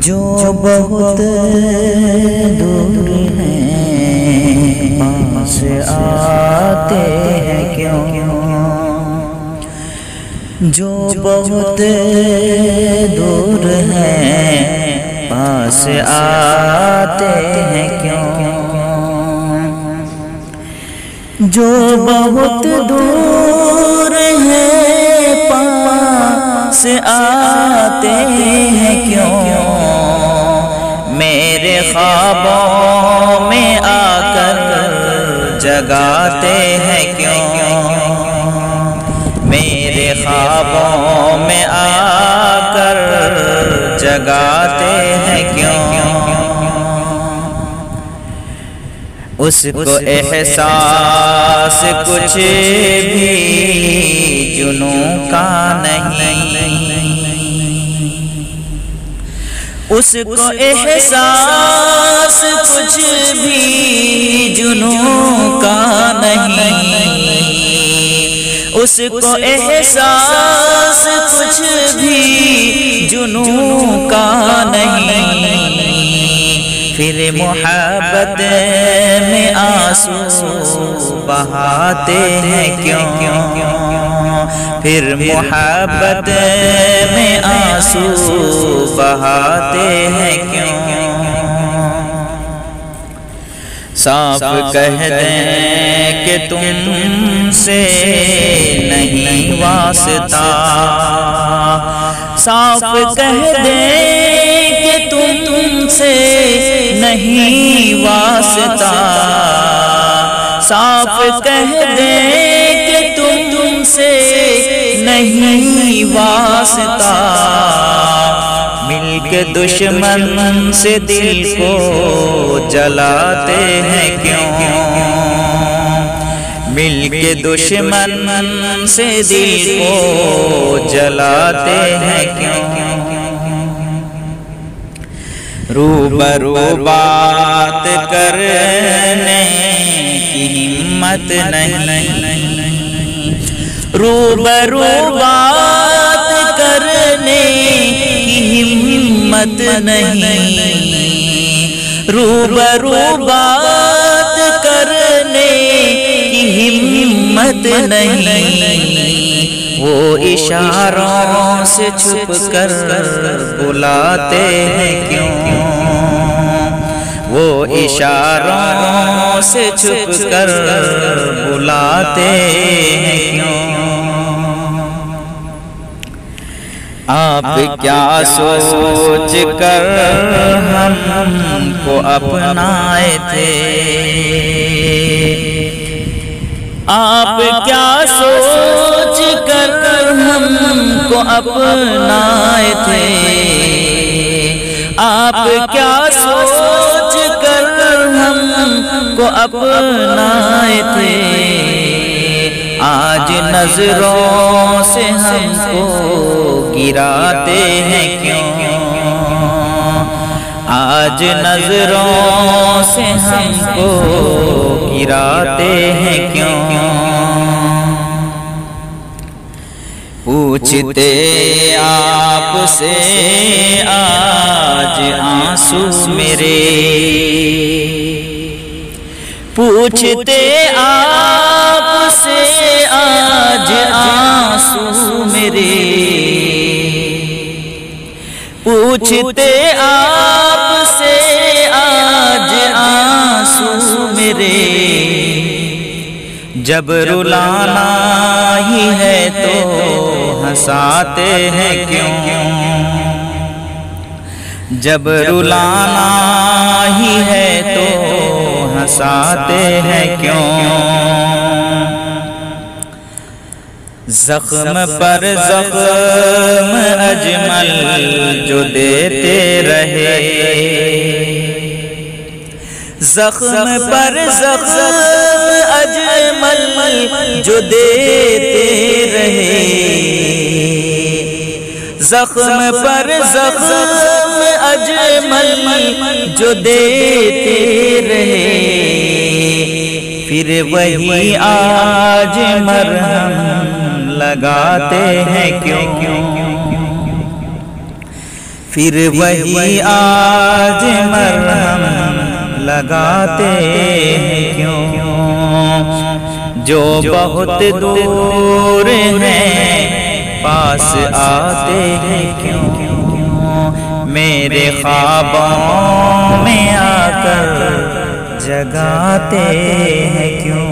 جو بہت دور ہیں پاس آتے ہیں کیوں، جو بہت دور ہیں پاس آتے ہیں کیوں، جو بہت دور ہیں پاس آتے ہیں کیوں، میرے خوابوں میں آ کر جگاتے ہیں کیوں، میرے خوابوں میں آ کر جگاتے ہیں کیوں، اس کو احساس کچھ بھی جنوں کا نہیں، اس کو احساس کچھ بھی جنوں کا نہیں، اس کو احساس کچھ بھی جنوں کا نہیں، پھر محبت میں آنسو بہاتے ہیں کیوں، پھر محبت میں آنسو بہاتے ہیں کیوں، صاف کہہ دیں کہ تم سے نہیں واسطہ، صاف کہہ دیں کہ تم سے نہیں واسطہ، صاف کہہ دیں کہ تم سے نہیں واسطہ، مل کے دشمن سے دل کو جلاتے ہیں کیوں، مل کے دشمن سے دل کو جلاتے ہیں کیوں، روبرو بات کرنے کی ہمت نہیں، روبرو بات کرنے کی ہمت نہیں، روبرو بات کرنے کی ہمت نہیں، وہ اشاروں سے چھپ کر بلاتے ہیں کیوں، وہ اشاروں سے چھپ کر بلاتے ہیں کیوں، آپ کیا سوچ کر ہم کو اپنائے تھے، آپ کیا سوچ کر ہم کو اپنائے تھے، آپ کیا سوچ کر ہم کو اپنائے تھے، آج نظروں سے ہم کو گراتے ہیں کیوں، آج نظروں سے ہم کو گراتے ہیں کیوں، پوچھتے آپ سے آج آنسو میرے، پوچھتے آپ سے آج آنسو میرے، پوچھتے آپ سے آج آنسو میرے، جب رلانا ہی ہے تو ہنساتے ہیں کیوں، جب رلانا ہی ہے تو ہنساتے ہیں کیوں، زخم پر زخم اجمل جو دیتے رہے، زخم پر زخم اجمل جو دیتے رہے، زخم پر زخم اجمل جو دیتے رہے، پھر وہی آج مرہم لگاتے ہیں کیوں، پھر وہی آج مرہم لگاتے ہیں کیوں؟ جو بہت دور ہیں پاس آتے ہیں کیوں؟ میرے خوابوں میں آ کر جگاتے ہیں کیوں؟